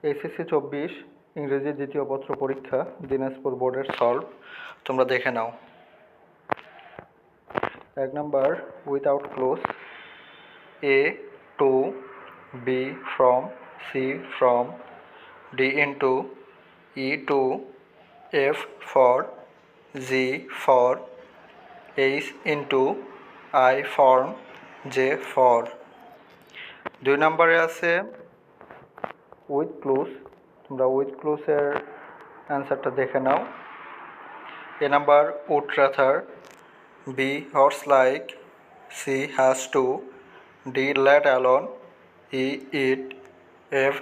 HSC 24 ইংরেজি দ্বিতীয় পত্র পরীক্ষা দিনাজপুর বোর্ডের সলভ তোমরা দেখে নাও। 1 number without close, A to B from, C from, D into, E to, F for, G for, H into, I form, J for। 2 নম্বরে আছে উইথ ক্লোজ, তোমরা উইথ ক্লোজের অ্যান্সারটা দেখে নাও। A number would rather, B horse like, C has to, D let alone, E it, F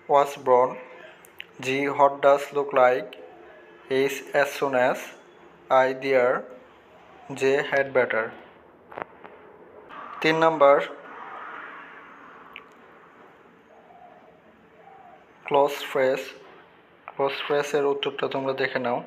was born, G what does look like, H as soon as, I there, J had better. 3 number clause ফ্রেজের উত্তরটা তোমরা দেখে নাও।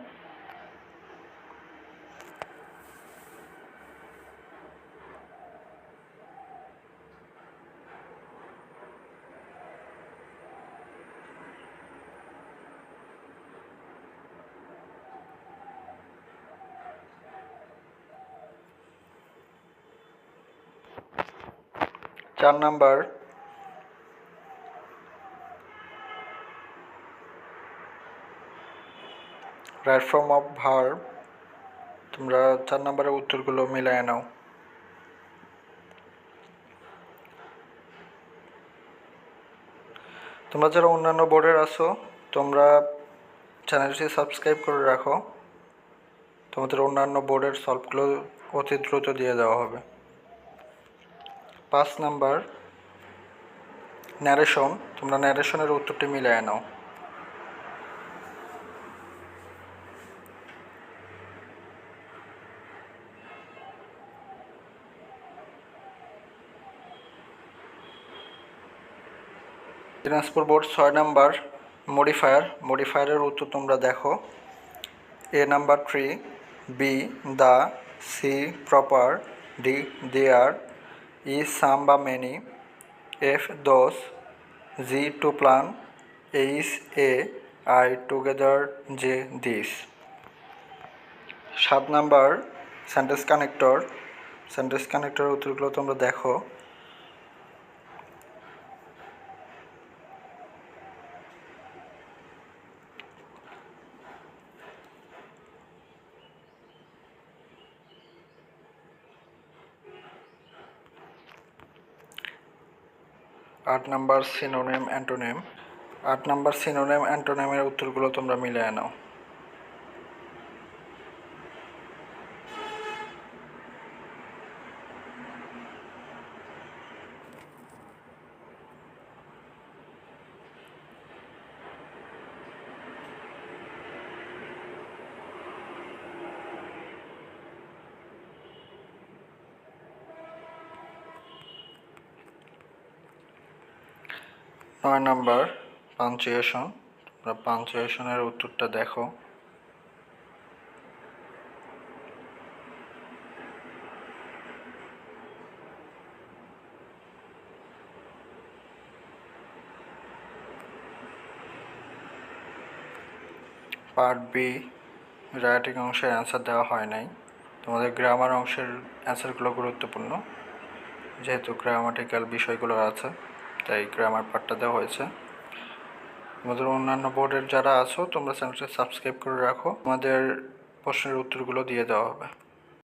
চার নাম্বার right form of verb, তোমরা 4 নাম্বারের উত্তরগুলো মিলায় নাও। তোমরা যারা অন্যান্য বোর্ডের আছো তোমরা চ্যানেলটি সাবস্ক্রাইব করে রাখো, তোমাদের অন্যান্য বোর্ডের সলভগুলো অতি দ্রুত দিয়ে দেওয়া হবে। 5 নাম্বার ন্যারেশন, তোমরা ন্যারেশনের উত্তরটি মিলায় নাও। দিনাজপুর বোর্ড 6 নাম্বার মডিফায়ারের উত্তর তোমরা দেখো। A number tree, B the, C proper, D there, E some বা many, F those, G to plan, H a I together, J this. 7 number sentence connector উত্তরগুলো তোমরা দেখো। 8 নাম্বার সিনোনিম অ্যান্টোনিমের উত্তরগুলো তোমরা মিলিয়ে নাও। নয় নাম্বার পাঞ্চুয়েশন, তোমরা পাঞ্চুয়েশনের উত্তরটা দেখো। পার্ট বি রাইটিং অংশের অ্যান্সার দেওয়া হয় নাই, তোমাদের গ্রামার অংশের অ্যান্সারগুলো গুরুত্বপূর্ণ, যেহেতু গ্রামাটিক্যাল বিষয়গুলো আছে তাই গ্রামার পার্টটা দেওয়া হয়েছে। তোমাদের অন্যান্য বোর্ডের যারা আছো তোমরা চ্যানেলটা সাবস্ক্রাইব করে রাখো, তোমাদের প্রশ্নের উত্তরগুলো দিয়ে দেওয়া হবে।